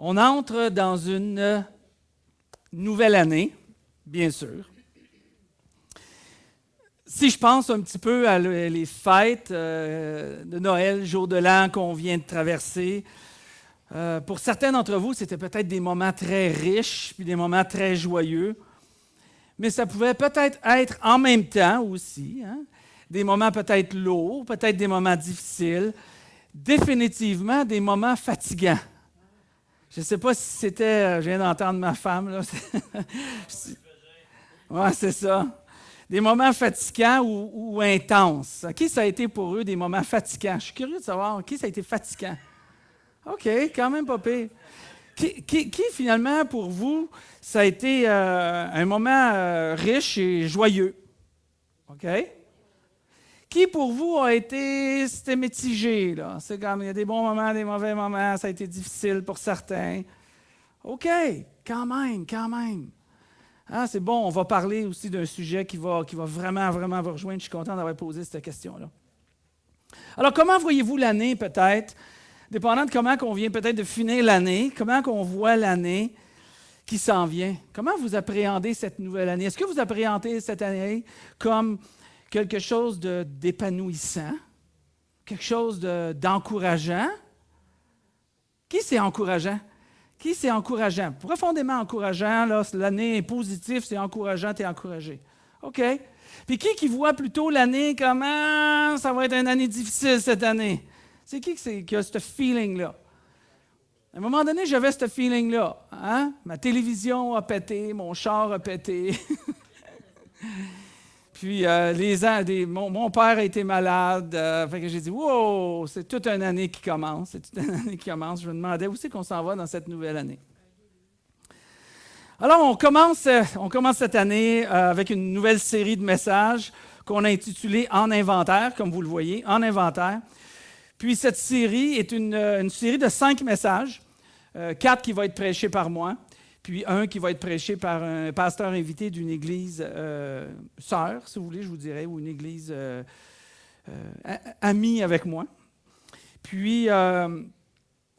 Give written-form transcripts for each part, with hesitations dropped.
On entre dans une nouvelle année, bien sûr. Si je pense un petit peu à les fêtes de Noël, jour de l'an qu'on vient de traverser, pour certains d'entre vous, c'était peut-être des moments très riches, puis des moments très joyeux, mais ça pouvait peut-être être en même temps aussi, des moments peut-être lourds, peut-être des moments difficiles, définitivement des moments fatigants. Je ne sais pas si c'était, je viens d'entendre ma femme, là. Oui, c'est ça. Des moments fatigants ou intenses. Qui ça a été pour eux des moments fatigants? Je suis curieux de savoir qui ça a été fatigant. OK, quand même pas pire. Qui finalement, pour vous, ça a été un moment riche et joyeux? OK? Qui, pour vous, c'était mitigé, là? C'est comme, il y a des bons moments, des mauvais moments, ça a été difficile pour certains. OK, quand même. Ah, c'est bon, on va parler aussi d'un sujet qui va vraiment vous rejoindre. Je suis content d'avoir posé cette question-là. Alors, comment voyez-vous l'année, peut-être? Dépendant de comment on vient peut-être de finir l'année, comment on voit l'année qui s'en vient. Comment vous appréhendez cette nouvelle année? Est-ce que vous appréhendez cette année comme quelque chose d'épanouissant, quelque chose d'encourageant? Qui c'est encourageant? Qui c'est encourageant? Profondément encourageant, là, l'année est positive, c'est encourageant, tu es encouragé. OK. Puis qui voit plutôt l'année comme ça va être une année difficile cette année? C'est qui a ce feeling-là? À un moment donné, j'avais ce feeling-là. Ma télévision a pété, mon char a pété. Puis mon père a été malade. Fait que j'ai dit, wow, c'est toute une année qui commence. Je me demandais où c'est qu'on s'en va dans cette nouvelle année. Alors, on commence cette année avec une nouvelle série de messages qu'on a intitulée « En inventaire », comme vous le voyez, « En inventaire ». Puis cette série est une série de 5 messages, 4 qui vont être prêchés par moi, puis un qui va être prêché par un pasteur invité d'une église sœur, si vous voulez, je vous dirais, ou une église amie avec moi. Puis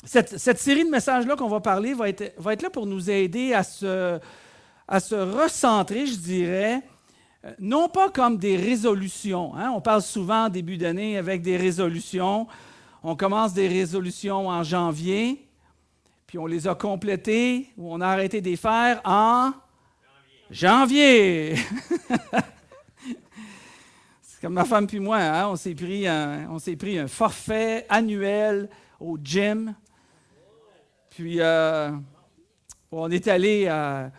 cette série de messages-là qu'on va parler va être là pour nous aider à se recentrer, je dirais, non pas comme des résolutions. On parle souvent en début d'année avec des résolutions. On commence des résolutions en janvier, puis on les a complétées ou on a arrêté de les faire en janvier. C'est comme ma femme puis moi, on s'est pris un forfait annuel au gym. Puis on est allé,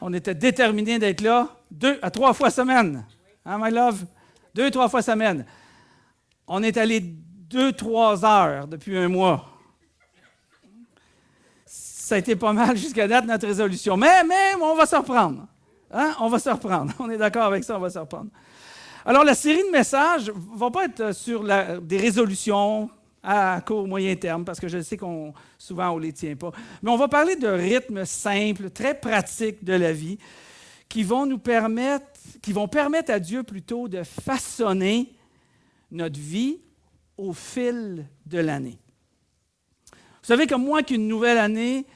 on était déterminés d'être là 2 à 3 fois semaine. My love? 2-3 fois semaine. On est allé 2-3 heures depuis un mois. Ça a été pas mal jusqu'à date, notre résolution. Mais on va se reprendre. On va se reprendre. On est d'accord avec ça, on va se reprendre. Alors, la série de messages ne va pas être sur des résolutions à court, moyen terme, parce que je sais souvent on ne les tient pas. Mais on va parler de rythmes simples, très pratiques de la vie, qui vont permettre à Dieu plutôt de façonner notre vie au fil de l'année. Vous savez comme moi qu'une nouvelle année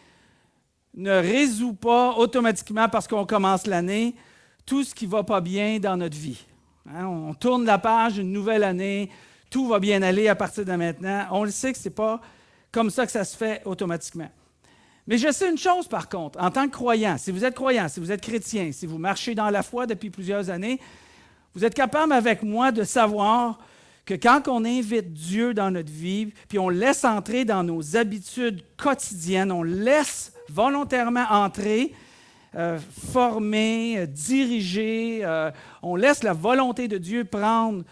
ne résout pas automatiquement parce qu'on commence l'année tout ce qui ne va pas bien dans notre vie. On tourne la page, une nouvelle année, tout va bien aller à partir de maintenant. On le sait que ce n'est pas comme ça que ça se fait automatiquement. Mais je sais une chose par contre, en tant que croyant, si vous êtes chrétien, si vous marchez dans la foi depuis plusieurs années, vous êtes capable avec moi de savoir que quand on invite Dieu dans notre vie, puis on le laisse entrer dans nos habitudes quotidiennes, on le laisse volontairement entrer, former, diriger, on laisse la volonté de Dieu prendre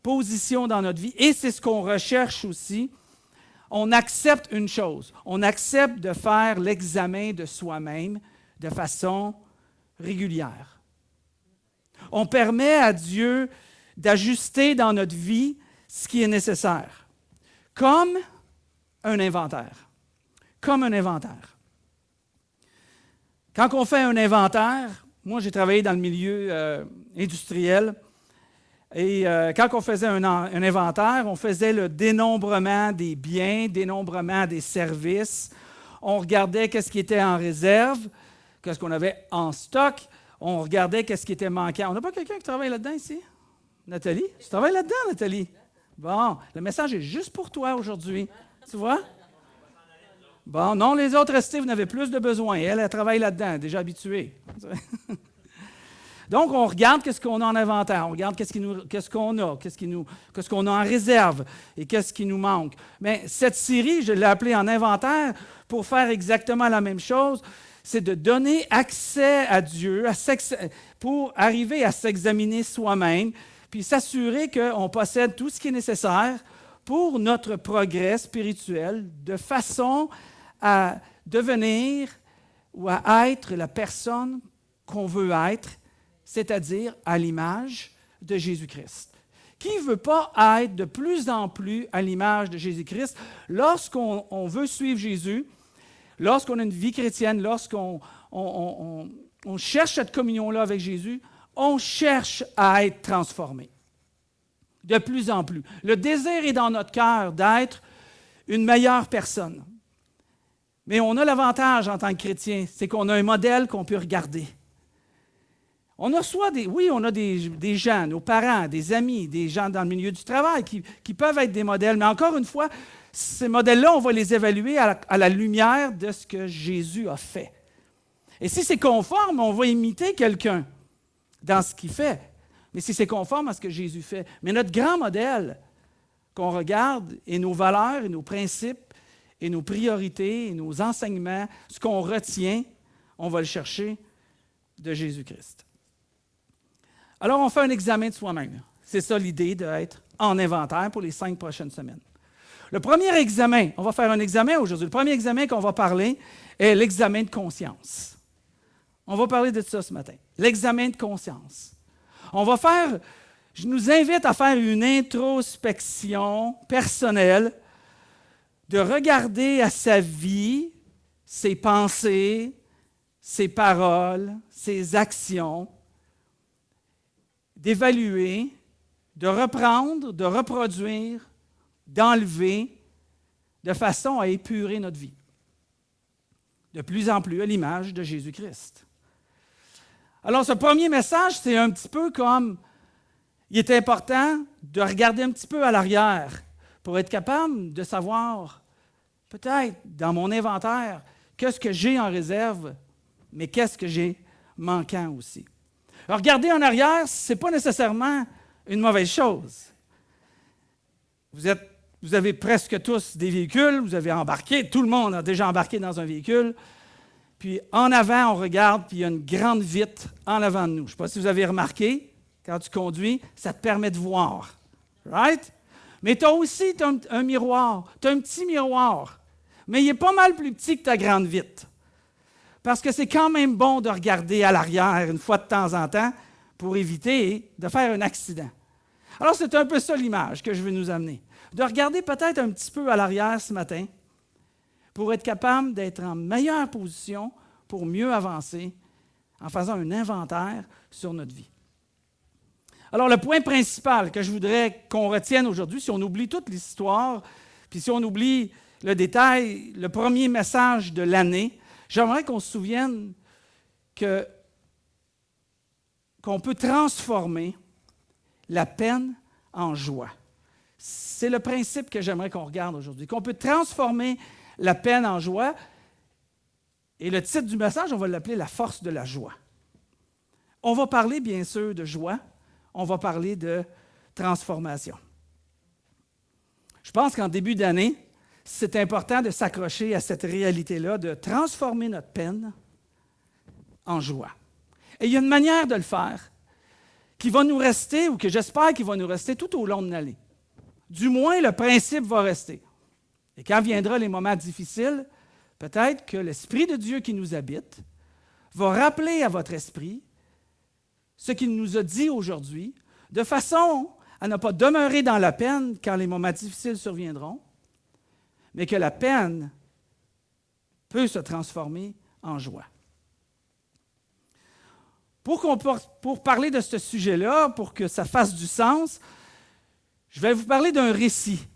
position dans notre vie, et c'est ce qu'on recherche aussi, on accepte une chose, on accepte de faire l'examen de soi-même de façon régulière. On permet à Dieu d'ajuster dans notre vie ce qui est nécessaire, comme un inventaire. Comme un inventaire. Quand on fait un inventaire, moi j'ai travaillé dans le milieu industriel, et quand on faisait un inventaire, on faisait le dénombrement des biens, dénombrement des services. on regardait qu'est-ce qui était en réserve, qu'est-ce qu'on avait en stock, on regardait qu'est-ce qui était manquant. On n'a pas quelqu'un qui travaille là-dedans ici? Nathalie? Tu travailles là-dedans, Nathalie? Bon, le message est juste pour toi aujourd'hui. Tu vois? Bon, non, les autres, restez, vous n'avez plus de besoin. Elle travaille là-dedans, elle est déjà habituée. Donc, on regarde qu'est-ce qu'on a en inventaire, on regarde qu'est-ce qu'on a, qu'est-ce qu'on a en réserve et qu'est-ce qui nous manque. Mais cette série, je l'ai appelée en inventaire pour faire exactement la même chose, c'est de donner accès à Dieu pour arriver à s'examiner soi-même, puis s'assurer qu'on possède tout ce qui est nécessaire pour notre progrès spirituel, de façon à devenir ou à être la personne qu'on veut être, c'est-à-dire à l'image de Jésus-Christ. Qui ne veut pas être de plus en plus à l'image de Jésus-Christ lorsqu'on veut suivre Jésus, lorsqu'on a une vie chrétienne, lorsqu'on on cherche cette communion-là avec Jésus, on cherche à être transformé. De plus en plus. Le désir est dans notre cœur d'être une meilleure personne. Mais on a l'avantage en tant que chrétien, c'est qu'on a un modèle qu'on peut regarder. On a des gens, nos parents, des amis, des gens dans le milieu du travail qui peuvent être des modèles, mais encore une fois, ces modèles-là, on va les évaluer à la lumière de ce que Jésus a fait. Et si c'est conforme, on va imiter quelqu'un dans ce qu'il fait. Mais si c'est conforme à ce que Jésus fait. Mais notre grand modèle qu'on regarde, et nos valeurs, et nos principes, et nos priorités, et nos enseignements, ce qu'on retient, on va le chercher de Jésus-Christ. Alors, on fait un examen de soi-même. C'est ça l'idée d'être en inventaire pour les 5 prochaines semaines. Le premier examen, on va faire un examen aujourd'hui. Le premier examen qu'on va parler est l'examen de conscience. On va parler de ça ce matin. L'examen de conscience. Je nous invite à faire une introspection personnelle, de regarder à sa vie, ses pensées, ses paroles, ses actions, d'évaluer, de reprendre, de reproduire, d'enlever, de façon à épurer notre vie. De plus en plus à l'image de Jésus-Christ. Alors, ce premier message, c'est un petit peu comme, il est important de regarder un petit peu à l'arrière pour être capable de savoir, peut-être dans mon inventaire, qu'est-ce que j'ai en réserve, mais qu'est-ce que j'ai manquant aussi. Alors, regarder en arrière, ce n'est pas nécessairement une mauvaise chose. Vous avez presque tous des véhicules, vous avez embarqué, tout le monde a déjà embarqué dans un véhicule. Puis en avant, on regarde, puis il y a une grande vitre en avant de nous. Je ne sais pas si vous avez remarqué, quand tu conduis, ça te permet de voir. Right? Mais tu as aussi un miroir, tu as un petit miroir, mais il est pas mal plus petit que ta grande vitre. Parce que c'est quand même bon de regarder à l'arrière une fois de temps en temps pour éviter de faire un accident. Alors, c'est un peu ça l'image que je veux nous amener. De regarder peut-être un petit peu à l'arrière ce matin pour être capable d'être en meilleure position pour mieux avancer en faisant un inventaire sur notre vie. Alors, le point principal que je voudrais qu'on retienne aujourd'hui, si on oublie toute l'histoire, puis si on oublie le détail, le premier message de l'année, j'aimerais qu'on se souvienne qu'on peut transformer la peine en joie. C'est le principe que j'aimerais qu'on regarde aujourd'hui, qu'on peut transformer la peine en joie. Et le titre du message, on va l'appeler « La force de la joie ». On va parler, bien sûr, de joie. On va parler de transformation. Je pense qu'en début d'année, c'est important de s'accrocher à cette réalité-là, de transformer notre peine en joie. Et il y a une manière de le faire qui va nous rester, ou que j'espère qu'il va nous rester tout au long de l'année. Du moins, le principe va rester. Et quand viendront les moments difficiles, peut-être que l'Esprit de Dieu qui nous habite va rappeler à votre esprit ce qu'il nous a dit aujourd'hui, de façon à ne pas demeurer dans la peine quand les moments difficiles surviendront, mais que la peine peut se transformer en joie. Pour parler de ce sujet-là, pour que ça fasse du sens, je vais vous parler d'un récit.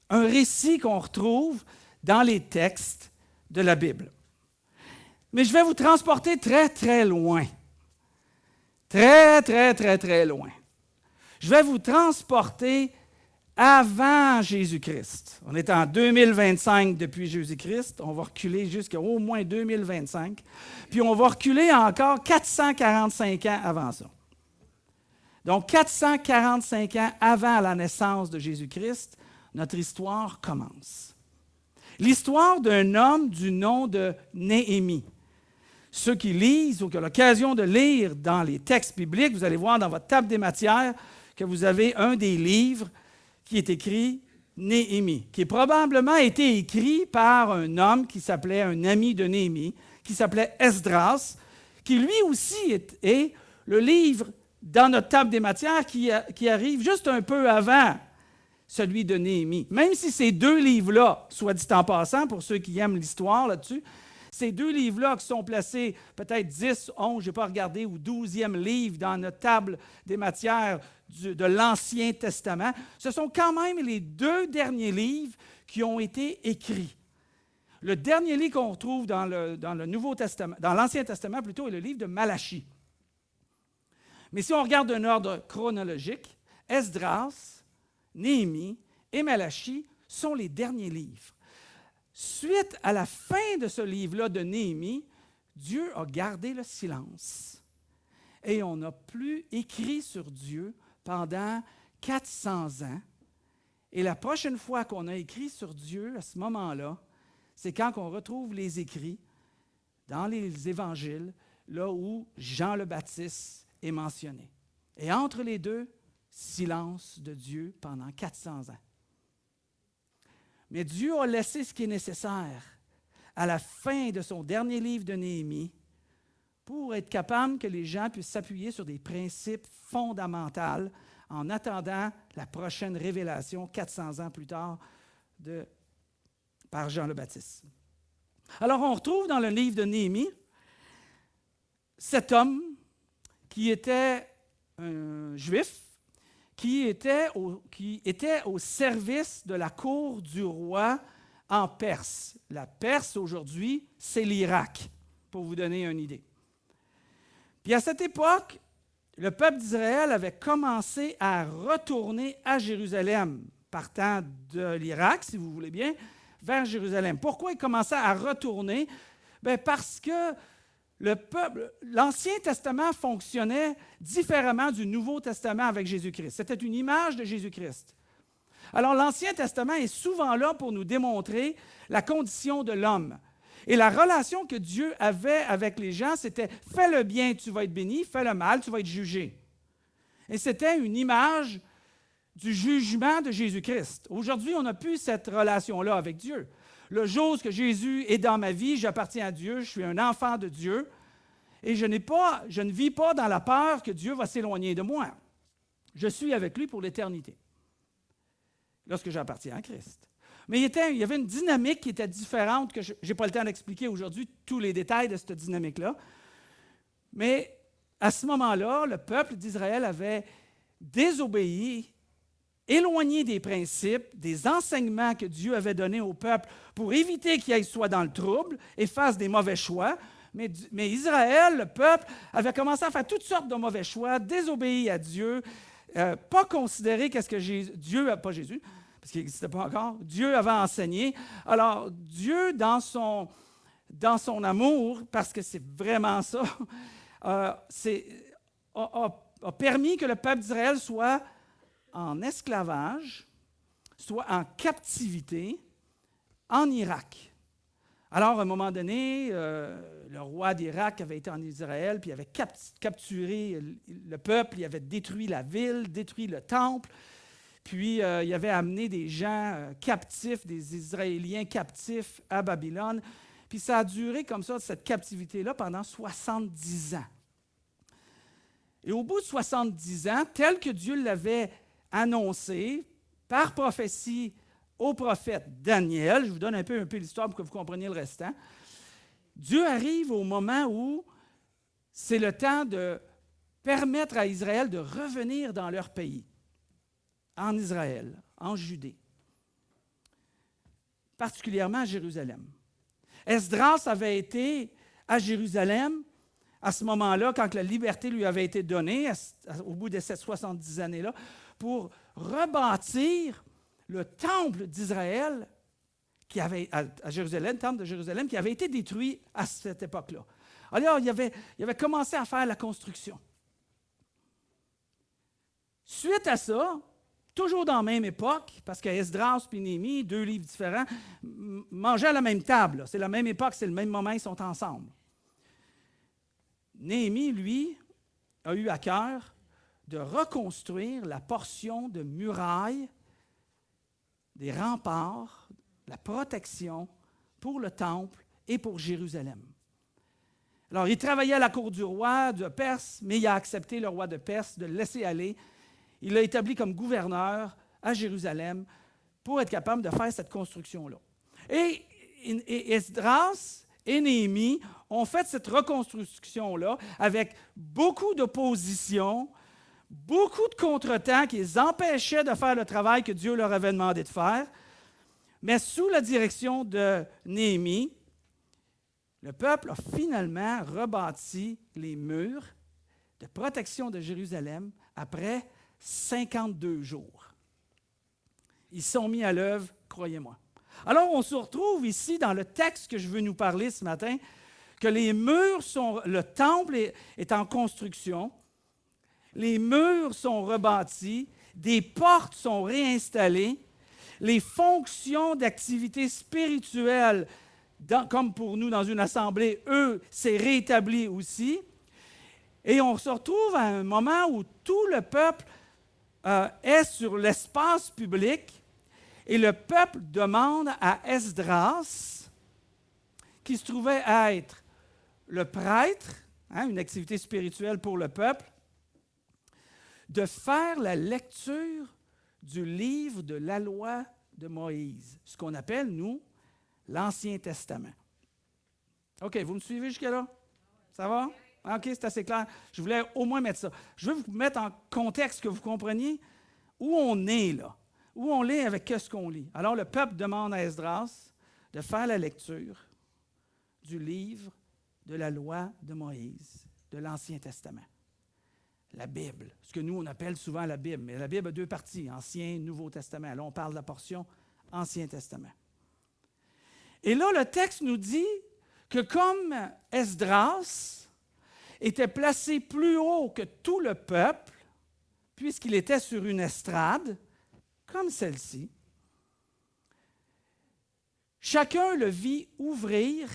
Un récit qu'on retrouve dans les textes de la Bible. Mais je vais vous transporter très, très loin. Très, très, très, très loin. Je vais vous transporter avant Jésus-Christ. On est en 2025 depuis Jésus-Christ. On va reculer jusqu'à au moins 2025. Puis on va reculer encore 445 ans avant ça. Donc 445 ans avant la naissance de Jésus-Christ, notre histoire commence. L'histoire d'un homme du nom de Néhémie. Ceux qui lisent ou qui ont l'occasion de lire dans les textes bibliques, vous allez voir dans votre table des matières que vous avez un des livres qui est écrit Néhémie, qui a probablement été écrit par un homme qui s'appelait un ami de Néhémie, qui s'appelait Esdras, qui lui aussi est le livre dans notre table des matières qui arrive juste un peu avant celui de Néhémie. Même si ces deux livres-là, soit dit en passant, pour ceux qui aiment l'histoire là-dessus, ces deux livres-là qui sont placés peut-être 10, 11, je n'ai pas regardé, ou 12e livre dans notre table des matières de l'Ancien Testament, ce sont quand même les deux derniers livres qui ont été écrits. Le dernier livre qu'on retrouve dans le Nouveau Testament, dans l'Ancien Testament plutôt, est le livre de Malachie. Mais si on regarde d'un ordre chronologique, Esdras, Néhémie et Malachie sont les derniers livres. Suite à la fin de ce livre-là de Néhémie, Dieu a gardé le silence. Et on n'a plus écrit sur Dieu pendant 400 ans. Et la prochaine fois qu'on a écrit sur Dieu, à ce moment-là, c'est quand on retrouve les écrits dans les évangiles, là où Jean le Baptiste est mentionné. Et entre les deux, silence de Dieu pendant 400 ans. Mais Dieu a laissé ce qui est nécessaire à la fin de son dernier livre de Néhémie pour être capable que les gens puissent s'appuyer sur des principes fondamentaux en attendant la prochaine révélation 400 ans plus tard par Jean le Baptiste. Alors on retrouve dans le livre de Néhémie cet homme qui était un juif, qui était au service de la cour du roi en Perse. La Perse, aujourd'hui, c'est l'Irak, pour vous donner une idée. Puis à cette époque, le peuple d'Israël avait commencé à retourner à Jérusalem, partant de l'Irak, si vous voulez bien, vers Jérusalem. Pourquoi il commençait à retourner? Bien, parce que l'Ancien Testament fonctionnait différemment du Nouveau Testament avec Jésus-Christ. C'était une image de Jésus-Christ. Alors, l'Ancien Testament est souvent là pour nous démontrer la condition de l'homme. Et la relation que Dieu avait avec les gens, c'était « fais le bien, tu vas être béni, fais le mal, tu vas être jugé ». Et c'était une image du jugement de Jésus-Christ. Aujourd'hui, on n'a plus cette relation-là avec Dieu. Le jour où Jésus est dans ma vie, j'appartiens à Dieu, je suis un enfant de Dieu, et je ne vis pas dans la peur que Dieu va s'éloigner de moi. Je suis avec lui pour l'éternité, lorsque j'appartiens à Christ. Mais il y avait une dynamique qui était différente, que je n'ai pas le temps d'expliquer aujourd'hui tous les détails de cette dynamique-là. Mais à ce moment-là, le peuple d'Israël avait désobéi, éloigné des principes, des enseignements que Dieu avait donnés au peuple pour éviter qu'il soit dans le trouble et fasse des mauvais choix. Mais Israël, le peuple, avait commencé à faire toutes sortes de mauvais choix, désobéi à Dieu, pas considérer qu'est-ce que Dieu, pas Jésus, parce qu'il n'existait pas encore, Dieu avait enseigné. Alors, Dieu, dans son amour, parce que c'est vraiment ça, a permis que le peuple d'Israël soit en esclavage, soit en captivité en Irak. Alors, à un moment donné, le roi d'Irak avait été en Israël, puis il avait capturé le peuple, il avait détruit la ville, détruit le temple, puis il avait amené des gens captifs, des Israéliens captifs à Babylone. Puis ça a duré comme ça, cette captivité-là, pendant 70 ans. Et au bout de 70 ans, tel que Dieu l'avait annoncé par prophétie au prophète Daniel, je vous donne un peu l'histoire pour que vous compreniez le restant, Dieu arrive au moment où c'est le temps de permettre à Israël de revenir dans leur pays, en Israël, en Judée, particulièrement à Jérusalem. Esdras avait été à Jérusalem à ce moment-là, quand la liberté lui avait été donnée, au bout de ces 70 années-là, pour rebâtir le temple d'Israël qui avait, à Jérusalem, le temple de Jérusalem, qui avait été détruit à cette époque-là. Alors, il avait commencé à faire la construction. Suite à ça, toujours dans la même époque, parce qu'Esdras et Néhémie, 2 livres différents, mangeaient à la même table. C'est la même époque, c'est le même moment, ils sont ensemble. Néhémie, lui, a eu à cœur de reconstruire la portion de muraille, des remparts, la protection pour le temple et pour Jérusalem. Alors, il travaillait à la cour du roi de Perse, mais il a accepté le roi de Perse de le laisser aller. Il l'a établi comme gouverneur à Jérusalem pour être capable de faire cette construction-là. Et Esdras et Néhémie ont fait cette reconstruction-là avec beaucoup d'opposition, beaucoup de contretemps qui les empêchaient de faire le travail que Dieu leur avait demandé de faire. Mais sous la direction de Néhémie, le peuple a finalement rebâti les murs de protection de Jérusalem après 52 jours. Ils sont mis à l'œuvre, croyez-moi. Alors, on se retrouve ici dans le texte que je veux nous parler ce matin, que les murs sont, le temple est en construction, les murs sont rebâtis, des portes sont réinstallées, les fonctions d'activité spirituelle, comme pour nous dans une assemblée, c'est rétabli aussi. Et on se retrouve à un moment où tout le peuple est sur l'espace public. Et le peuple demande à Esdras, qui se trouvait à être le prêtre, une activité spirituelle pour le peuple, de faire la lecture du livre de la loi de Moïse, ce qu'on appelle, nous, l'Ancien Testament. OK, vous me suivez jusque-là? Ça va? OK, c'est assez clair. Je voulais au moins mettre ça. Je veux vous mettre en contexte que vous compreniez où on est là. Où on est avec ce qu'on lit. Alors, le peuple demande à Esdras de faire la lecture du livre de la loi de Moïse, de l'Ancien Testament. La Bible, ce que nous, on appelle souvent la Bible. Mais la Bible a 2 parties, Ancien et Nouveau Testament. Là, on parle de la portion Ancien Testament. Et là, le texte nous dit que comme Esdras était placé plus haut que tout le peuple, puisqu'il était sur une estrade, comme celle-ci, chacun le vit ouvrir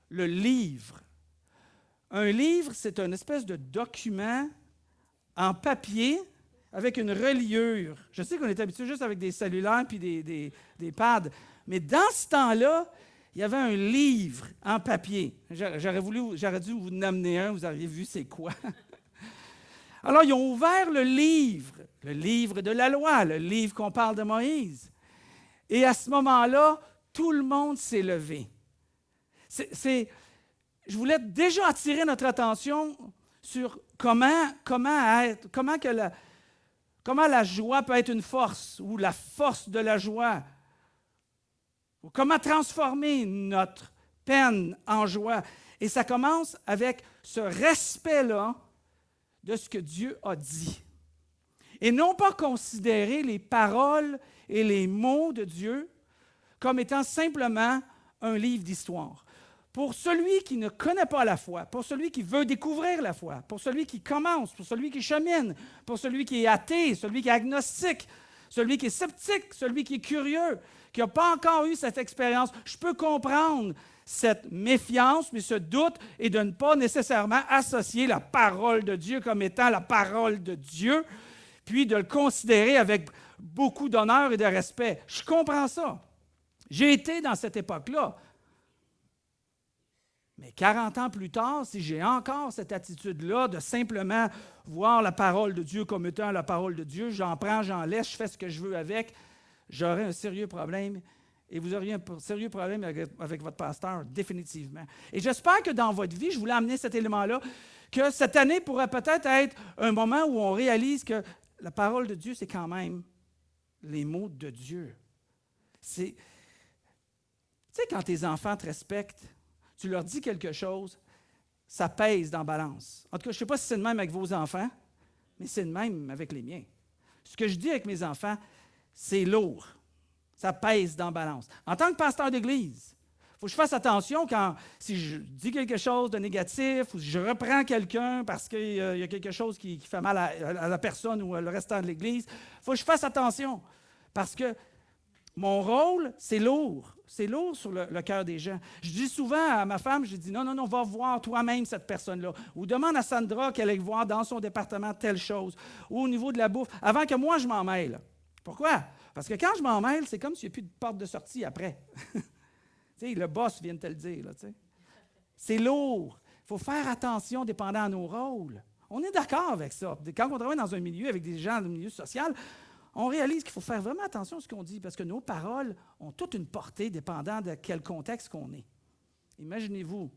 le livre. Un livre, c'est une espèce de document en papier avec une reliure. Je sais qu'on est habitué juste avec des cellulaires puis des pads, mais dans ce temps-là, il y avait un livre en papier. J'aurais dû vous en amener un, vous auriez vu c'est quoi. Alors, ils ont ouvert le livre de la loi, le livre qu'on parle de Moïse. Et à ce moment-là, tout le monde s'est levé. Je voulais déjà attirer notre attention sur comment la joie peut être une force, ou la force de la joie, ou comment transformer notre peine en joie. Et ça commence avec ce respect-là de ce que Dieu a dit. Et non pas considérer les paroles et les mots de Dieu comme étant simplement un livre d'histoire. Pour celui qui ne connaît pas la foi, pour celui qui veut découvrir la foi, pour celui qui commence, pour celui qui chemine, pour celui qui est athée, celui qui est agnostique, celui qui est sceptique, celui qui est curieux, qui n'a pas encore eu cette expérience, je peux comprendre cette méfiance, mais ce doute, et de ne pas nécessairement associer la parole de Dieu comme étant la parole de Dieu, puis de le considérer avec beaucoup d'honneur et de respect. Je comprends ça. J'ai été dans cette époque-là. Mais 40 ans plus tard, si j'ai encore cette attitude-là de simplement voir la parole de Dieu comme étant la parole de Dieu, j'en prends, j'en laisse, je fais ce que je veux avec, j'aurais un sérieux problème. Et vous auriez un sérieux problème avec votre pasteur, définitivement. Et j'espère que dans votre vie, je voulais amener cet élément-là, que cette année pourrait peut-être être un moment où on réalise que la parole de Dieu, c'est quand même les mots de Dieu. Tu sais, quand tes enfants te respectent, tu leur dis quelque chose, ça pèse dans la balance. En tout cas, je ne sais pas si c'est le même avec vos enfants, mais c'est le même avec les miens. Ce que je dis avec mes enfants, c'est lourd. Ça pèse dans la balance. En tant que pasteur d'église, il faut que je fasse attention si je dis quelque chose de négatif ou si je reprends quelqu'un parce qu'il y a quelque chose qui fait mal à la personne ou le restant de l'église. Il faut que je fasse attention parce que mon rôle, c'est lourd. C'est lourd sur le cœur des gens. Je dis souvent à ma femme, je dis non, va voir toi-même cette personne-là. Ou demande à Sandra qu'elle aille voir dans son département telle chose. Ou au niveau de la bouffe, avant que moi je m'en mêle. Pourquoi? Parce que quand je m'en mêle, c'est comme s'il n'y a plus de porte de sortie après. Tu sais, le boss vient de te le dire. Là, c'est lourd. Il faut faire attention dépendant à nos rôles. On est d'accord avec ça. Quand on travaille dans un milieu avec des gens dans le milieu social, on réalise qu'il faut faire vraiment attention à ce qu'on dit parce que nos paroles ont toute une portée dépendant de quel contexte qu'on est. Imaginez-vous,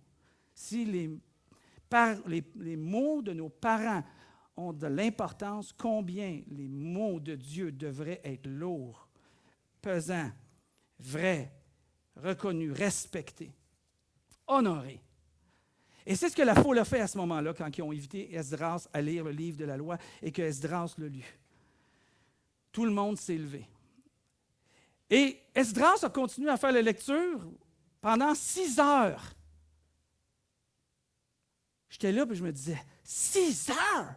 si les mots de nos parents ont de l'importance, combien les mots de Dieu devraient être lourds, pesants, vrais, reconnus, respectés, honorés. Et c'est ce que la foule a fait à ce moment-là quand ils ont invité Esdras à lire le livre de la loi et que Esdras le lut. Tout le monde s'est levé. Et Esdras a continué à faire la lecture pendant 6 heures. J'étais là et je me disais, 6 heures?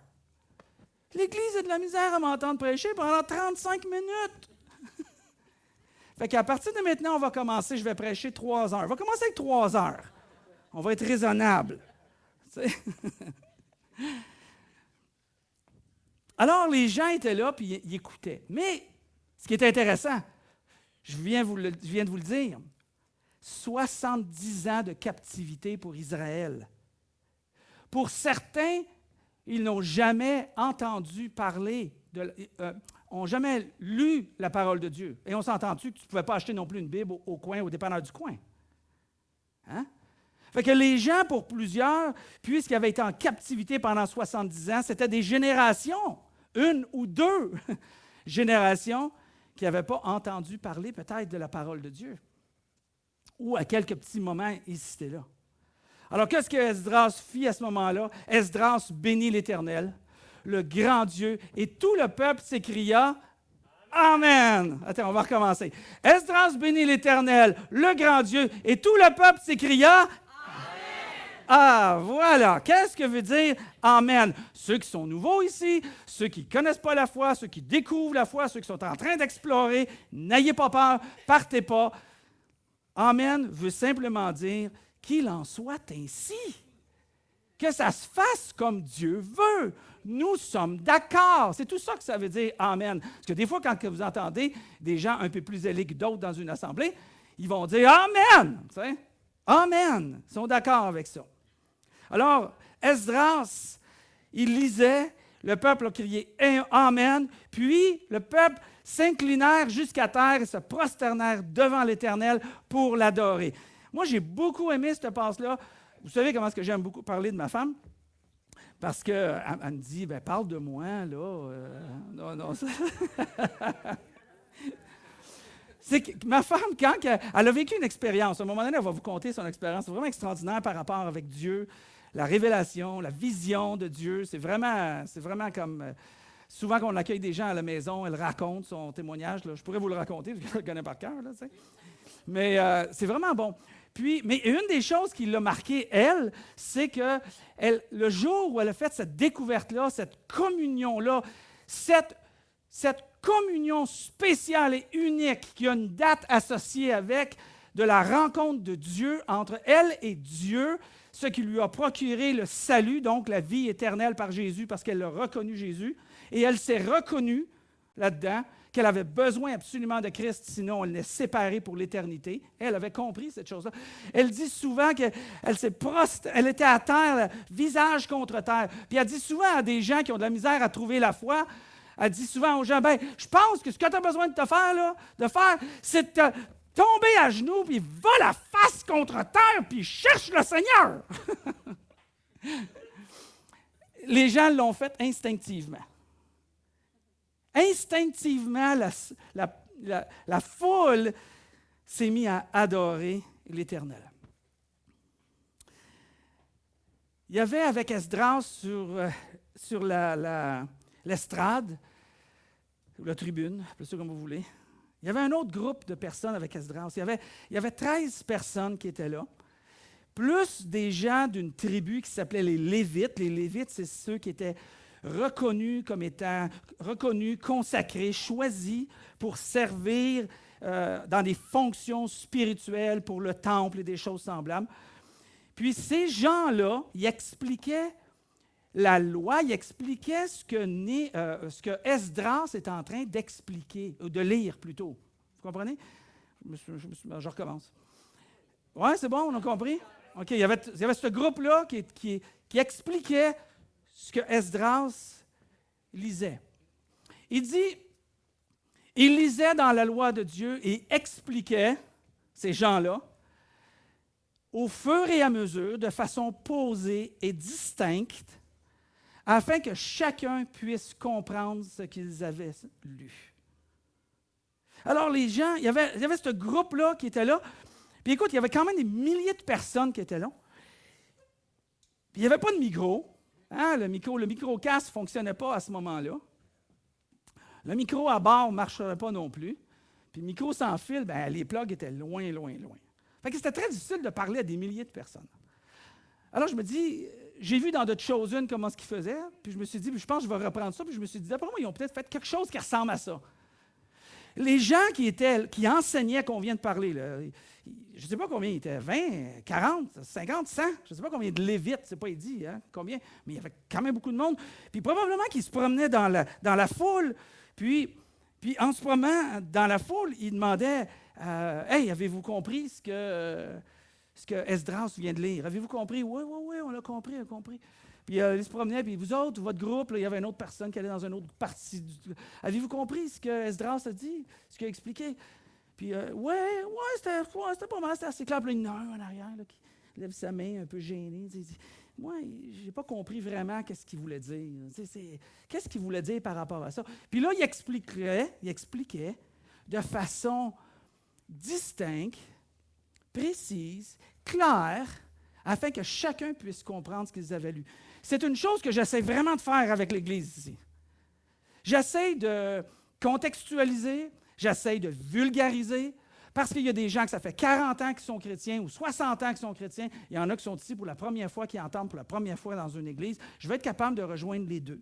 L'Église a de la misère à m'entendre prêcher pendant 35 minutes. Fait qu'à partir de maintenant, on va commencer, je vais prêcher 3 heures. On va commencer avec 3 heures. On va être raisonnable. Alors, les gens étaient là, puis ils écoutaient. Mais, ce qui est intéressant, je viens de vous le dire, 70 ans de captivité pour Israël. Pour certains, ils n'ont jamais entendu parler, n'ont jamais lu la parole de Dieu. Et on s'est entendu que tu ne pouvais pas acheter non plus une Bible au coin, au dépanneur du coin. Hein? Fait que les gens, pour plusieurs, puisqu'ils avaient été en captivité pendant 70 ans, c'était des générations, 1 ou 2 générations qui n'avaient pas entendu parler peut-être de la parole de Dieu. Ou à quelques petits moments, ils étaient là. Alors, qu'est-ce que Esdras fit à ce moment-là? Esdras bénit l'Éternel, le grand Dieu, et tout le peuple s'écria « Amen ». Attends, on va recommencer. Esdras bénit l'Éternel, le grand Dieu, et tout le peuple s'écria « Ah, voilà. Qu'est-ce que veut dire « Amen » ? Ceux qui sont nouveaux ici, ceux qui ne connaissent pas la foi, ceux qui découvrent la foi, ceux qui sont en train d'explorer, n'ayez pas peur, partez pas. Amen veut simplement dire qu'il en soit ainsi. Que ça se fasse comme Dieu veut. Nous sommes d'accord. C'est tout ça que ça veut dire « Amen ». Parce que des fois, quand vous entendez des gens un peu plus zélés que d'autres dans une assemblée, ils vont dire « Amen ». Tu sais? Amen. Ils sont d'accord avec ça. Alors, Esdras, il lisait, le peuple a crié « Amen », puis le peuple s'inclinèrent jusqu'à terre et se prosternèrent devant l'Éternel pour l'adorer. Moi, j'ai beaucoup aimé cette passe-là. Vous savez comment est-ce que j'aime beaucoup parler de ma femme? Parce qu'elle me dit, « Parle de moi, là. » Non. C'est que ma femme, quand elle a vécu une expérience, à un moment donné, elle va vous conter son expérience. C'est vraiment extraordinaire par rapport avec Dieu, la révélation, la vision de Dieu. C'est vraiment comme... souvent, quand on accueille des gens à la maison, elle raconte son témoignage. Là. Je pourrais vous le raconter, parce que je le connais par cœur. Là, mais c'est vraiment bon. Puis, mais une des choses qui l'a marquée, elle, c'est que le jour où elle a fait cette découverte-là, cette communion-là, cette communion spéciale et unique qui a une date associée avec de la rencontre de Dieu entre elle et Dieu, ce qui lui a procuré le salut, donc la vie éternelle par Jésus, parce qu'elle a reconnu Jésus, et elle s'est reconnue là-dedans qu'elle avait besoin absolument de Christ, sinon elle est séparée pour l'éternité. Elle avait compris cette chose-là. Elle dit souvent qu'elle elle était à terre, visage contre terre. Puis elle dit souvent à des gens qui ont de la misère à trouver la foi, elle dit souvent aux gens, je pense que ce que tu as besoin de faire, c'est de tomber à genoux, puis va la face contre terre, puis cherche le Seigneur. Les gens l'ont fait instinctivement. Instinctivement, la foule s'est mise à adorer l'Éternel. Il y avait avec Esdras sur l'estrade, ou la tribune, appelez ça comme vous voulez, il y avait un autre groupe de personnes avec Esdras. Il y avait 13 personnes qui étaient là, plus des gens d'une tribu qui s'appelait les Lévites. Les Lévites, c'est ceux qui étaient reconnus comme étant consacrés, choisis pour servir dans des fonctions spirituelles pour le temple et des choses semblables. Puis ces gens-là, ils expliquaient la loi, ils expliquaient ce que Esdras est en train d'expliquer, ou de lire plutôt. Vous comprenez? Je recommence. Oui, c'est bon, on a compris? OK, il y avait ce groupe-là qui expliquait ce que Esdras lisait. Il dit, il lisait dans la loi de Dieu et expliquait, ces gens-là, au fur et à mesure, de façon posée et distincte, afin que chacun puisse comprendre ce qu'ils avaient lu. Alors les gens, il y avait ce groupe-là qui était là, puis écoute, il y avait quand même des milliers de personnes qui étaient là, puis il n'y avait pas de micro, hein, le micro-casque ne fonctionnait pas à ce moment-là, le micro à bord ne marcherait pas non plus, puis le micro sans fil, les plugs étaient loin, loin, loin. Fait que c'était très difficile de parler à des milliers de personnes. Alors je me dis, j'ai vu dans The Chosen comment ce qu'ils faisaient, puis je me suis dit, je pense que je vais reprendre ça, puis je me suis dit, d'après moi, ils ont peut-être fait quelque chose qui ressemble à ça. Les gens qui enseignaient qu'on vient de parler, là, je ne sais pas combien ils étaient, 20, 40, 50, 100, je ne sais pas combien de Lévites, c'est pas dit, hein, combien, mais il y avait quand même beaucoup de monde. Puis probablement qu'ils se promenaient dans la foule, puis en se promenant dans la foule, ils demandaient, hey, avez-vous compris ce que Esdras vient de lire? Avez-vous compris? Oui, on l'a compris, on a compris. Puis ils se promenaient, puis vous autres, votre groupe, là, il y avait une autre personne qui allait dans une autre partie. Avez-vous compris ce que Esdras a dit, ce qu'il a expliqué? Puis, c'était pas mal, c'était assez clair. Puis là, il y en a un en arrière là, qui lève sa main un peu gêné. Il dit, moi, je n'ai pas compris vraiment qu'est-ce qu'il voulait dire. Qu'est-ce qu'il voulait dire par rapport à ça? Puis là, il expliquait de façon distincte, précise, claire, afin que chacun puisse comprendre ce qu'ils avaient lu. C'est une chose que j'essaie vraiment de faire avec l'Église ici. J'essaie de contextualiser, j'essaie de vulgariser, parce qu'il y a des gens que ça fait 40 ans qu'ils sont chrétiens ou 60 ans qu'ils sont chrétiens. Il y en a qui sont ici pour la première fois, qui entendent pour la première fois dans une Église. Je vais être capable de rejoindre les deux.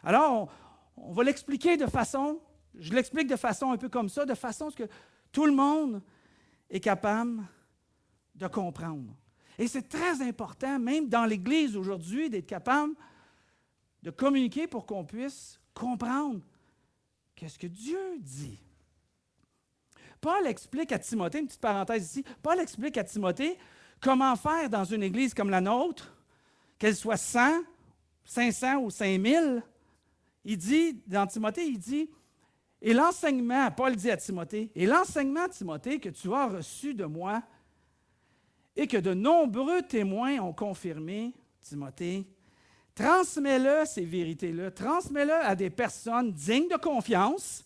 Alors, on va l'expliquer je l'explique de façon un peu comme ça, de façon à ce que tout le monde est capable de comprendre. Et c'est très important, même dans l'Église aujourd'hui, d'être capable de communiquer pour qu'on puisse comprendre qu'est-ce que Dieu dit. Paul explique à Timothée, une petite parenthèse ici, Paul explique à Timothée comment faire dans une Église comme la nôtre, qu'elle soit 100, 500 ou 5000. Il dit, dans Timothée, il dit, et l'enseignement, Paul dit à Timothée, et l'enseignement, Timothée, que tu as reçu de moi, et que de nombreux témoins ont confirmé, Timothée, transmets-le, ces vérités-là, transmets-le à des personnes dignes de confiance,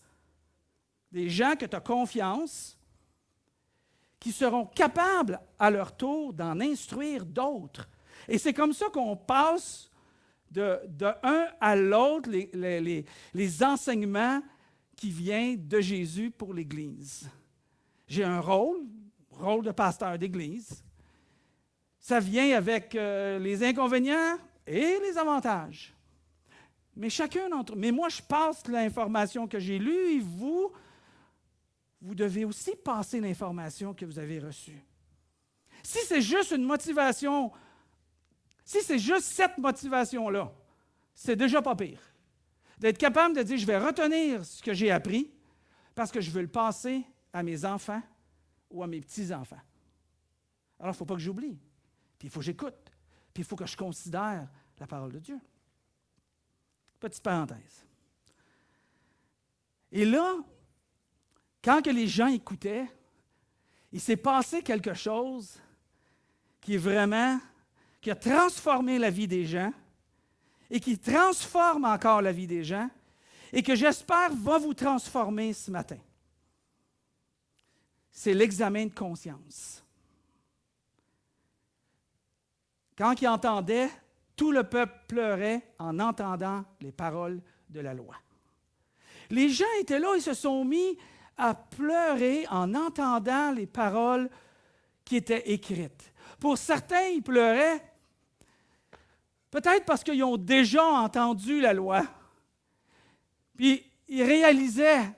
des gens que tu as confiance, qui seront capables à leur tour d'en instruire d'autres. Et c'est comme ça qu'on passe de un à l'autre les enseignements qui viennent de Jésus pour l'Église. J'ai un rôle de pasteur d'Église. Ça vient avec les inconvénients et les avantages. Mais mais moi, je passe l'information que j'ai lue et vous devez aussi passer l'information que vous avez reçue. Si c'est juste une motivation, si c'est juste cette motivation-là, c'est déjà pas pire. D'être capable de dire, je vais retenir ce que j'ai appris parce que je veux le passer à mes enfants ou à mes petits-enfants. Alors, il ne faut pas que j'oublie. Puis il faut que j'écoute. Puis il faut que je considère la parole de Dieu. Petite parenthèse. Et là, quand que les gens écoutaient, il s'est passé quelque chose qui a transformé la vie des gens et qui transforme encore la vie des gens et que j'espère va vous transformer ce matin. C'est l'examen de conscience. quand il entendait, tout le peuple pleurait en entendant les paroles de la loi. Les gens étaient là, ils se sont mis à pleurer en entendant les paroles qui étaient écrites. Pour certains, ils pleuraient, peut-être parce qu'ils ont déjà entendu la loi, puis ils réalisaient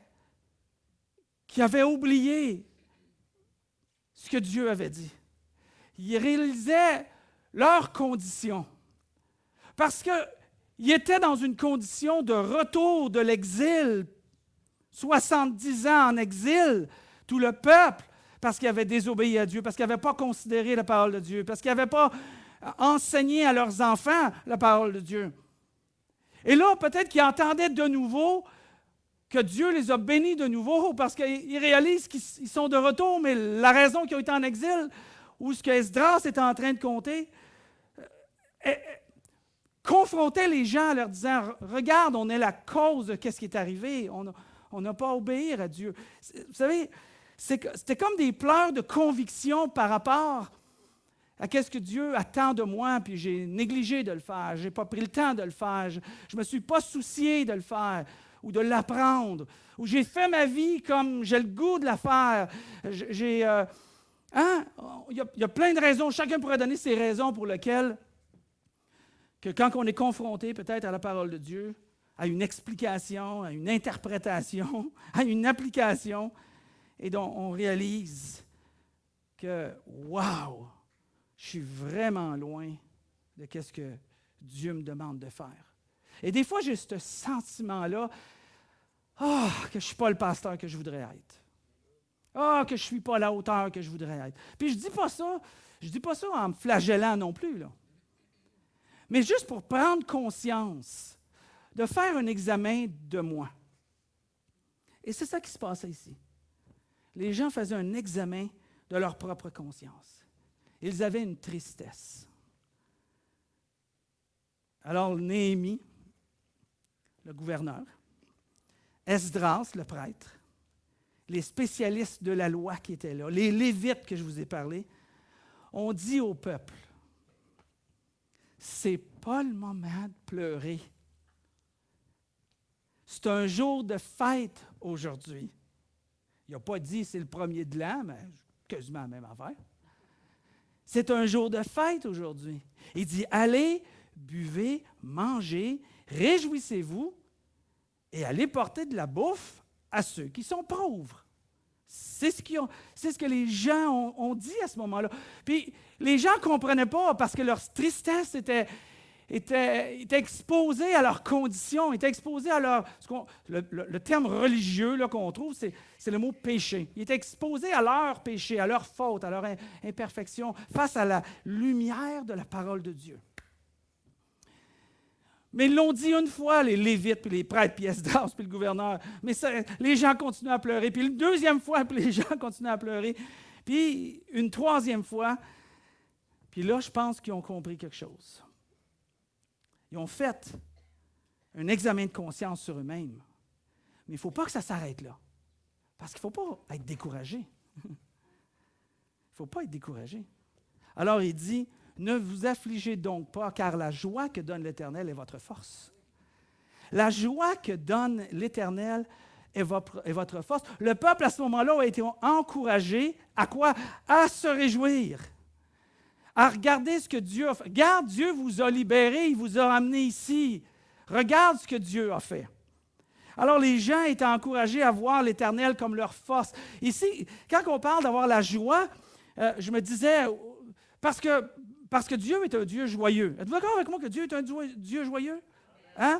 qu'ils avaient oublié ce que Dieu avait dit. Ils réalisaient leurs conditions, parce qu'ils étaient dans une condition de retour de l'exil, 70 ans en exil, tout le peuple, parce qu'ils avaient désobéi à Dieu, parce qu'ils n'avaient pas considéré la parole de Dieu, parce qu'ils n'avaient pas enseigné à leurs enfants la parole de Dieu. Et là, peut-être qu'ils entendaient de nouveau que Dieu les a bénis de nouveau, parce qu'ils réalisent qu'ils sont de retour, mais la raison qu'ils ont été en exil, ou ce que Esdras était en train de compter, confrontait les gens en leur disant « Regarde, on est la cause de ce qui est arrivé, on n'a pas à obéir à Dieu. » Vous savez, c'était comme des pleurs de conviction par rapport à ce que Dieu attend de moi, puis j'ai négligé de le faire, je n'ai pas pris le temps de le faire, je ne me suis pas soucié de le faire ou de l'apprendre, ou j'ai fait ma vie comme j'ai le goût de la faire. Il y a plein de raisons, chacun pourrait donner ses raisons pour lesquelles que quand on est confronté peut-être à la parole de Dieu, à une explication, à une interprétation, à une application, et dont on réalise que, wow, je suis vraiment loin de ce que Dieu me demande de faire. Et des fois, j'ai ce sentiment-là, que je ne suis pas le pasteur que je voudrais être. Que je ne suis pas à la hauteur que je voudrais être. Puis je ne dis pas ça en me flagellant non plus, là. Mais juste pour prendre conscience, de faire un examen de moi. Et c'est ça qui se passait ici. Les gens faisaient un examen de leur propre conscience. Ils avaient une tristesse. Alors, Néhémie, le gouverneur, Esdras, le prêtre, les spécialistes de la loi qui étaient là, les Lévites que je vous ai parlé, ont dit au peuple, c'est pas le moment de pleurer. C'est un jour de fête aujourd'hui. Il n'a pas dit c'est le premier de l'an, mais quasiment la même affaire. C'est un jour de fête aujourd'hui. Il dit, allez, buvez, mangez, réjouissez-vous et allez porter de la bouffe à ceux qui sont pauvres. C'est ce que les gens ont dit à ce moment-là. Puis les gens ne comprenaient pas parce que leur tristesse était exposée à leurs conditions, était exposée à le terme religieux là, qu'on trouve, c'est le mot péché. Ils étaient exposés à leur péché, à leur faute, à leur imperfection, face à la lumière de la parole de Dieu. Mais ils l'ont dit une fois, les Lévites, puis les prêtres, puis Esdras, puis le gouverneur. Mais les gens continuent à pleurer. Puis une deuxième fois, puis les gens continuent à pleurer. Puis une troisième fois. Puis là, je pense qu'ils ont compris quelque chose. Ils ont fait un examen de conscience sur eux-mêmes. Mais il ne faut pas que ça s'arrête là. Parce qu'il ne faut pas être découragé. Il ne faut pas être découragé. Alors il dit, ne vous affligez donc pas, car la joie que donne l'Éternel est votre force. La joie que donne l'Éternel est votre force. Le peuple, à ce moment-là, a été encouragé à quoi? À se réjouir. À regarder ce que Dieu a fait. Regarde, Dieu vous a libéré, il vous a amené ici. Regarde ce que Dieu a fait. Alors, les gens étaient encouragés à voir l'Éternel comme leur force. Ici, quand on parle d'avoir la joie, je me disais, parce que Dieu est un Dieu joyeux. Êtes-vous d'accord avec moi que Dieu est un Dieu joyeux? Hein?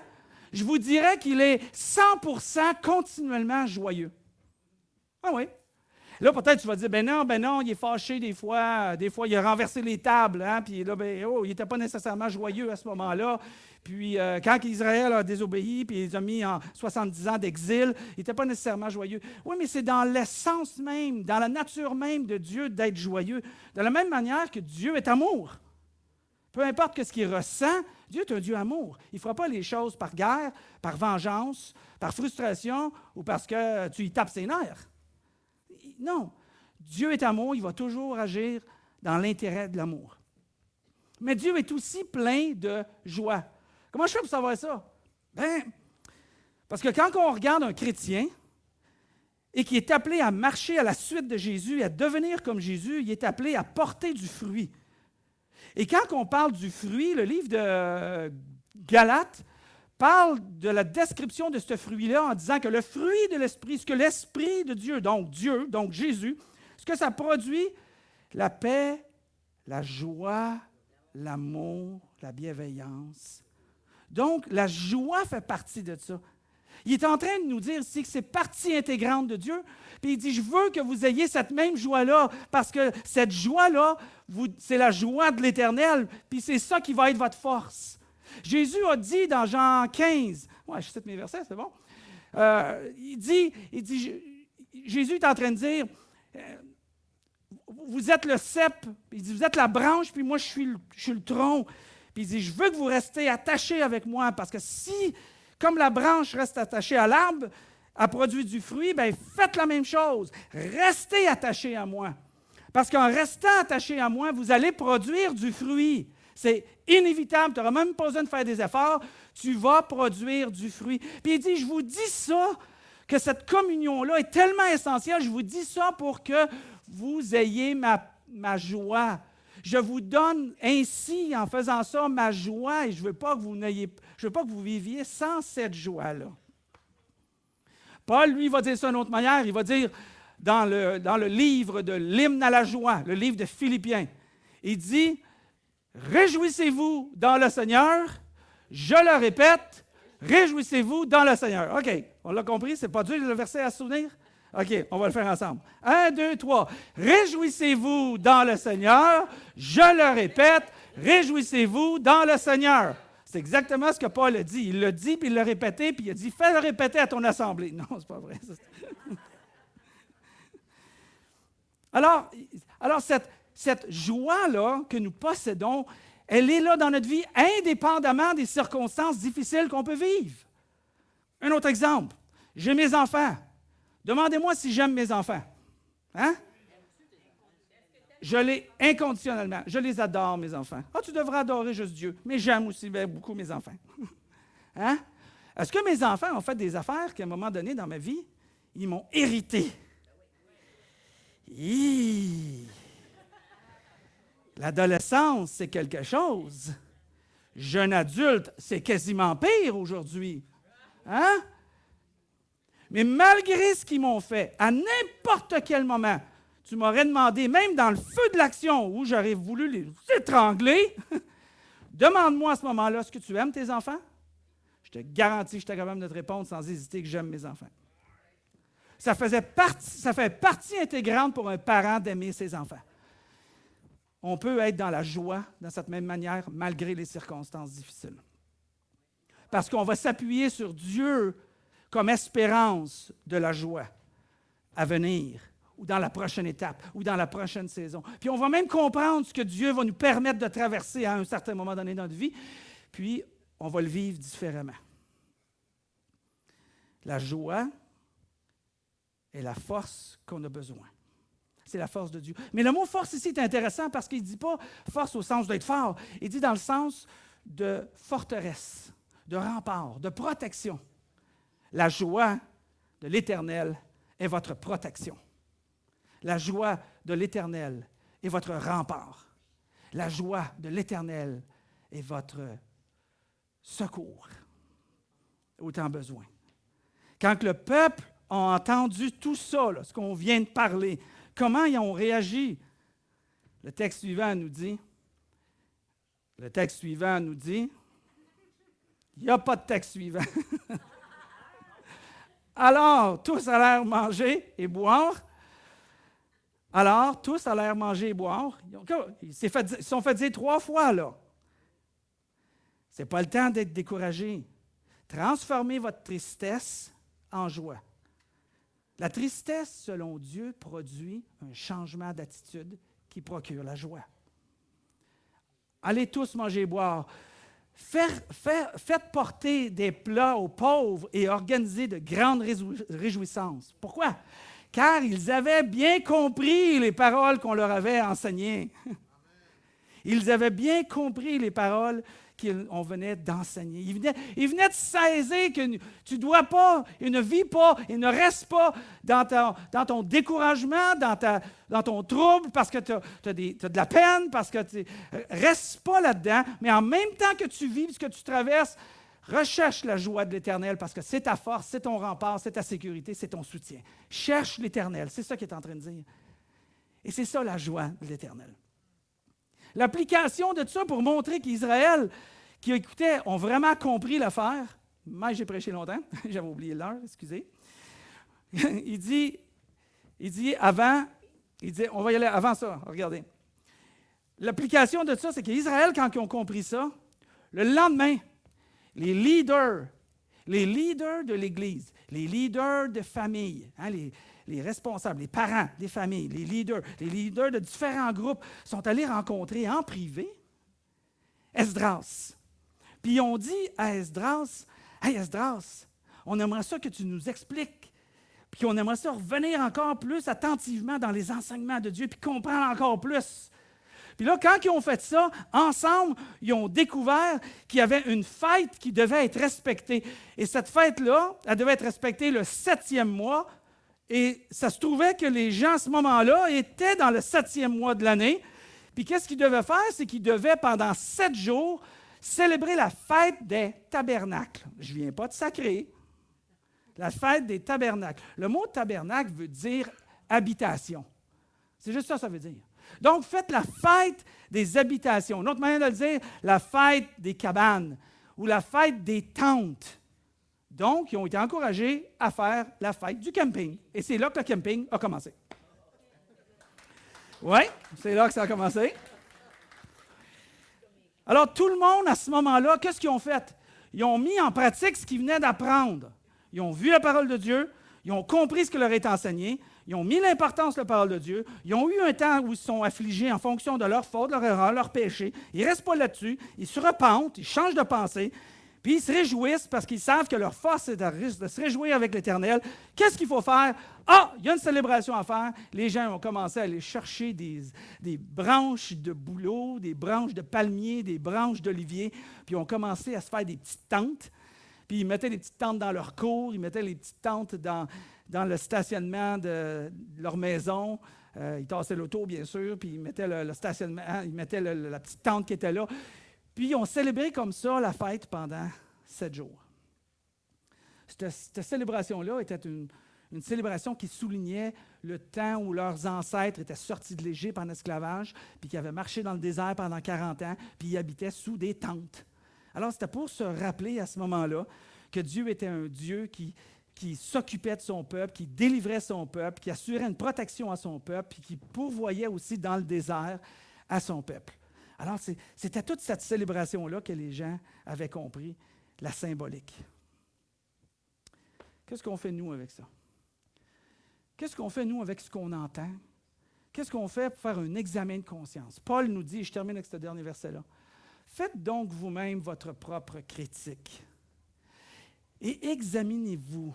Je vous dirais qu'il est 100% continuellement joyeux. Ah oui. Là, peut-être tu vas dire, ben non, il est fâché des fois il a renversé les tables, hein, puis là, il n'était pas nécessairement joyeux à ce moment-là. Puis quand Israël a désobéi, puis il les a mis en 70 ans d'exil, il n'était pas nécessairement joyeux. Oui, mais c'est dans l'essence même, dans la nature même de Dieu d'être joyeux. De la même manière que Dieu est amour. Peu importe ce qu'il ressent, Dieu est un Dieu amour. Il ne fera pas les choses par guerre, par vengeance, par frustration ou parce que tu y tapes ses nerfs. Non. Dieu est amour, il va toujours agir dans l'intérêt de l'amour. Mais Dieu est aussi plein de joie. Comment je fais pour savoir ça? Bien, parce que quand on regarde un chrétien et qui est appelé à marcher à la suite de Jésus, à devenir comme Jésus, il est appelé à porter du fruit. Et quand on parle du fruit, le livre de Galates parle de la description de ce fruit-là en disant que le fruit de l'Esprit, ce que l'Esprit de Dieu, donc Jésus, ce que ça produit, la paix, la joie, l'amour, la bienveillance. Donc, la joie fait partie de ça. Il est en train de nous dire ici que c'est partie intégrante de Dieu. Puis il dit, je veux que vous ayez cette même joie-là, parce que cette joie-là, c'est la joie de l'Éternel, puis c'est ça qui va être votre force. Jésus a dit dans Jean 15, ouais, je cite mes versets, c'est bon. Jésus est en train de dire, vous êtes le cep, il dit, vous êtes la branche, puis moi je suis le tronc. Puis il dit, je veux que vous restiez attachés avec moi, parce que si, comme la branche reste attachée à l'arbre, à produire du fruit, bien faites la même chose. Restez attachés à moi. Parce qu'en restant attachés à moi, vous allez produire du fruit. C'est inévitable, tu n'auras même pas besoin de faire des efforts, tu vas produire du fruit. Puis il dit, je vous dis ça, que cette communion-là est tellement essentielle, je vous dis ça pour que vous ayez ma joie. Je vous donne ainsi, en faisant ça, ma joie, et je ne veux pas que vous viviez sans cette joie-là. Paul, lui, va dire ça d'une autre manière. Il va dire dans le livre de l'hymne à la joie, le livre de Philippiens, il dit, réjouissez-vous dans le Seigneur. Je le répète, réjouissez-vous dans le Seigneur. OK, on l'a compris, c'est pas dur le verset à se souvenir? OK, on va le faire ensemble. 1, 2, 3. Réjouissez-vous dans le Seigneur. Je le répète, réjouissez-vous dans le Seigneur. C'est exactement ce que Paul a dit. Il l'a dit, puis il l'a répété, puis il a dit, fais le répéter à ton assemblée. Non, c'est pas vrai. Alors cette joie-là que nous possédons, elle est là dans notre vie, indépendamment des circonstances difficiles qu'on peut vivre. Un autre exemple. J'ai mes enfants. Demandez-moi si j'aime mes enfants. Hein? Je les inconditionnellement. Je les adore, mes enfants. Ah, tu devrais adorer juste Dieu. Mais j'aime aussi beaucoup mes enfants. Hein? Est-ce que mes enfants ont fait des affaires qu'à un moment donné dans ma vie, ils m'ont irrité? L'adolescence, c'est quelque chose. Jeune adulte, c'est quasiment pire aujourd'hui. Hein? Mais malgré ce qu'ils m'ont fait, à n'importe quel moment, tu m'aurais demandé, même dans le feu de l'action où j'aurais voulu les étrangler, demande-moi à ce moment-là, est-ce que tu aimes tes enfants? Je te garantis que je suis capable de te répondre sans hésiter que j'aime mes enfants. Ça fait partie intégrante pour un parent d'aimer ses enfants. On peut être dans la joie, de cette même manière, malgré les circonstances difficiles. Parce qu'on va s'appuyer sur Dieu comme espérance de la joie à venir, ou dans la prochaine étape, ou dans la prochaine saison. Puis on va même comprendre ce que Dieu va nous permettre de traverser à un certain moment donné dans notre vie, puis on va le vivre différemment. La joie est la force qu'on a besoin. C'est la force de Dieu. Mais le mot force ici est intéressant parce qu'il ne dit pas force au sens d'être fort, il dit dans le sens de forteresse, de rempart, de protection. La joie de l'Éternel est votre protection. La joie de l'Éternel est votre rempart. La joie de l'Éternel est votre secours au temps besoin. Quand le peuple a entendu tout ça, là, ce qu'on vient de parler, comment ils ont réagi? Le texte suivant nous dit, il n'y a pas de texte suivant. Alors, tous allèrent manger et boire. Ils se sont fait dire 3 fois, là. Ce n'est pas le temps d'être découragé. Transformez votre tristesse en joie. La tristesse, selon Dieu, produit un changement d'attitude qui procure la joie. Allez tous manger et boire. Faites porter des plats aux pauvres et organisez de grandes réjouissances. Pourquoi? Car ils avaient bien compris les paroles qu'on leur avait enseignées. Ils avaient bien compris les paroles qu'on venait d'enseigner. Ils venaient de saisir que tu ne dois pas, et ne vis pas, et ne reste pas dans ton découragement, dans ton trouble, parce que tu as de la peine, parce que tu reste pas là-dedans, mais en même temps que tu vis ce que tu traverses, recherche la joie de l'Éternel, parce que c'est ta force, c'est ton rempart, c'est ta sécurité, c'est ton soutien. Cherche l'Éternel, c'est ça qu'il est en train de dire. Et c'est ça la joie de l'Éternel. L'application de ça pour montrer qu'Israël, qui écoutait, ont vraiment compris l'affaire. Mais j'ai prêché longtemps, j'avais oublié l'heure, excusez. il dit on va y aller avant ça, regardez. L'application de ça, c'est qu'Israël, quand ils ont compris ça, le lendemain, les leaders de l'Église, les leaders de famille, les responsables, les parents des familles, les leaders de différents groupes sont allés rencontrer en privé Esdras. Puis ils ont dit à Esdras, « Hey Esdras, on aimerait ça que tu nous expliques, puis on aimerait ça revenir encore plus attentivement dans les enseignements de Dieu, puis comprendre encore plus. » Puis là, quand ils ont fait ça, ensemble, ils ont découvert qu'il y avait une fête qui devait être respectée. Et cette fête-là, elle devait être respectée le 7e mois. Et ça se trouvait que les gens, à ce moment-là, étaient dans le 7e mois de l'année. Puis qu'est-ce qu'ils devaient faire? C'est qu'ils devaient, pendant 7 jours, célébrer la fête des tabernacles. Je ne viens pas de sacrer. La fête des tabernacles. Le mot tabernacle veut dire habitation. C'est juste ça que ça veut dire. Donc, faites la fête des habitations. Une autre manière de le dire, la fête des cabanes ou la fête des tentes. Donc, ils ont été encouragés à faire la fête du camping. Et c'est là que le camping a commencé. Oui, c'est là que ça a commencé. Alors, tout le monde, à ce moment-là, qu'est-ce qu'ils ont fait? Ils ont mis en pratique ce qu'ils venaient d'apprendre. Ils ont vu la parole de Dieu, ils ont compris ce qui leur est enseigné, ils ont mis l'importance de la parole de Dieu, ils ont eu un temps où ils se sont affligés en fonction de leur faute, leur erreur, leur péché. Ils ne restent pas là-dessus, ils se repentent, ils changent de pensée, puis ils se réjouissent parce qu'ils savent que leur force est de se réjouir avec l'Éternel. Qu'est-ce qu'il faut faire? Ah, il y a une célébration à faire. Les gens ont commencé à aller chercher des branches de bouleau, des branches de palmier, des branches d'olivier, puis ils ont commencé à se faire des petites tentes. Puis ils mettaient les petites tentes dans leur cour, ils mettaient les petites tentes dans le stationnement de leur maison. Ils tassaient l'auto, bien sûr, puis ils mettaient le stationnement, ils mettaient la petite tente qui était là. Puis ils ont célébré comme ça la fête pendant 7 jours. Cette célébration-là était une célébration qui soulignait le temps où leurs ancêtres étaient sortis de l'Égypte en esclavage, puis qui avaient marché dans le désert pendant 40 ans, puis ils habitaient sous des tentes. Alors, c'était pour se rappeler à ce moment-là que Dieu était un Dieu qui s'occupait de son peuple, qui délivrait son peuple, qui assurait une protection à son peuple, puis qui pourvoyait aussi dans le désert à son peuple. Alors, c'était toute cette célébration-là que les gens avaient compris, la symbolique. Qu'est-ce qu'on fait, nous, avec ça? Qu'est-ce qu'on fait, nous, avec ce qu'on entend? Qu'est-ce qu'on fait pour faire un examen de conscience? Paul nous dit, je termine avec ce dernier verset-là, « Faites donc vous-même votre propre critique et examinez-vous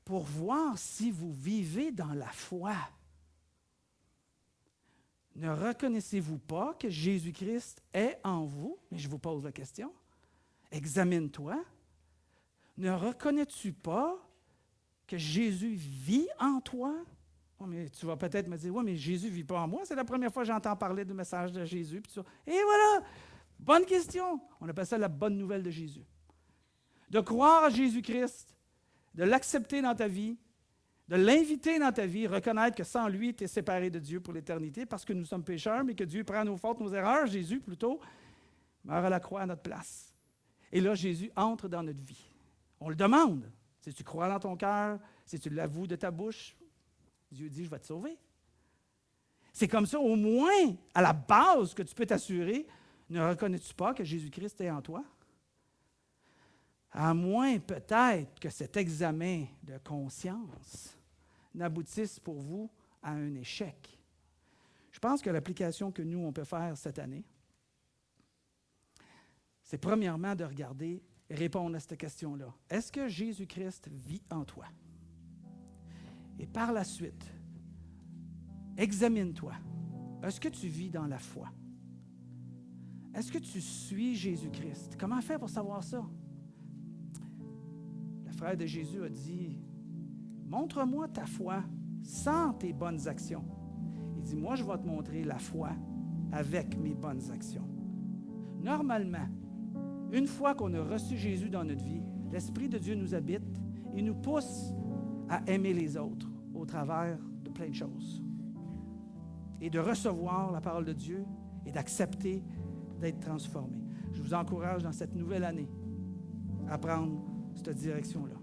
pour voir si vous vivez dans la foi. Ne reconnaissez-vous pas que Jésus-Christ est en vous? » Mais je vous pose la question. Examine-toi. Ne reconnais-tu pas que Jésus vit en toi? Oh, mais tu vas peut-être me dire, « Oui, mais Jésus ne vit pas en moi. C'est la première fois que j'entends parler du message de Jésus. » Et voilà! Bonne question. On appelle ça la bonne nouvelle de Jésus. De croire à Jésus-Christ, de l'accepter dans ta vie, de l'inviter dans ta vie, reconnaître que sans lui, tu es séparé de Dieu pour l'éternité parce que nous sommes pécheurs, mais que Dieu prend nos fautes, nos erreurs. Jésus, plutôt, meurt à la croix à notre place. Et là, Jésus entre dans notre vie. On le demande. Si tu crois dans ton cœur, si tu l'avoues de ta bouche, Dieu dit, je vais te sauver. C'est comme ça, au moins, à la base, que tu peux t'assurer. Ne reconnais-tu pas que Jésus-Christ est en toi? À moins peut-être que cet examen de conscience n'aboutisse pour vous à un échec. Je pense que l'application que nous, on peut faire cette année, c'est premièrement de regarder et répondre à cette question-là. Est-ce que Jésus-Christ vit en toi? Et par la suite, examine-toi. Est-ce que tu vis dans la foi? Est-ce que tu suis Jésus-Christ? Comment faire pour savoir ça? Le frère de Jésus a dit, montre-moi ta foi sans tes bonnes actions. Il dit, moi, je vais te montrer la foi avec mes bonnes actions. Normalement, une fois qu'on a reçu Jésus dans notre vie, l'Esprit de Dieu nous habite et nous pousse à aimer les autres au travers de plein de choses. Et de recevoir la parole de Dieu et d'accepter d'être transformé. Je vous encourage dans cette nouvelle année à prendre cette direction-là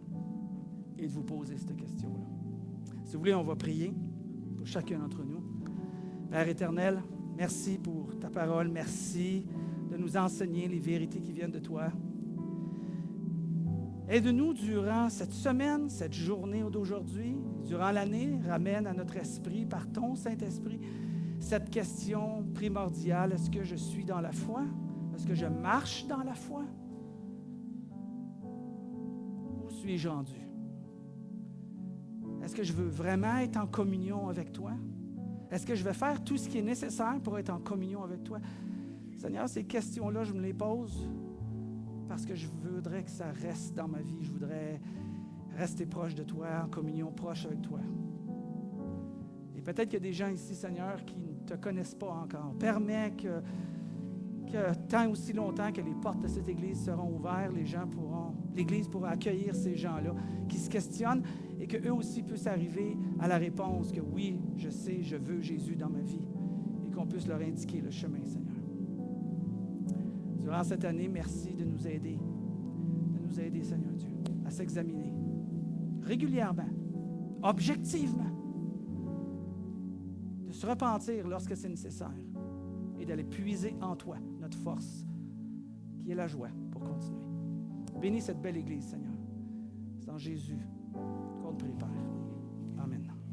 et de vous poser cette question-là. Si vous voulez, on va prier pour chacun d'entre nous. Père éternel, merci pour ta parole. Merci de nous enseigner les vérités qui viennent de toi. Aide-nous durant cette semaine, cette journée d'aujourd'hui, durant l'année, ramène à notre esprit, par ton Saint-Esprit, cette question primordiale. Est-ce que je suis dans la foi? Est-ce que je marche dans la foi? Où suis-je rendu? Est-ce que je veux vraiment être en communion avec toi? Est-ce que je vais faire tout ce qui est nécessaire pour être en communion avec toi? Seigneur, ces questions-là, je me les pose parce que je voudrais que ça reste dans ma vie. Je voudrais rester proche de toi, en communion proche avec toi. Et peut-être qu'il y a des gens ici, Seigneur, qui ne te connaissent pas encore. Permets que tant aussi longtemps que les portes de cette Église seront ouvertes, l'Église pourra accueillir ces gens-là qui se questionnent et qu'eux aussi puissent arriver à la réponse que oui, je sais, je veux Jésus dans ma vie et qu'on puisse leur indiquer le chemin, Seigneur. Durant cette année, merci de nous aider, Seigneur Dieu, à s'examiner régulièrement, objectivement, de se repentir lorsque c'est nécessaire et d'aller puiser en toi notre force, qui est la joie pour continuer. Bénis cette belle Église, Seigneur. C'est en Jésus qu'on te prie, Père. Amen.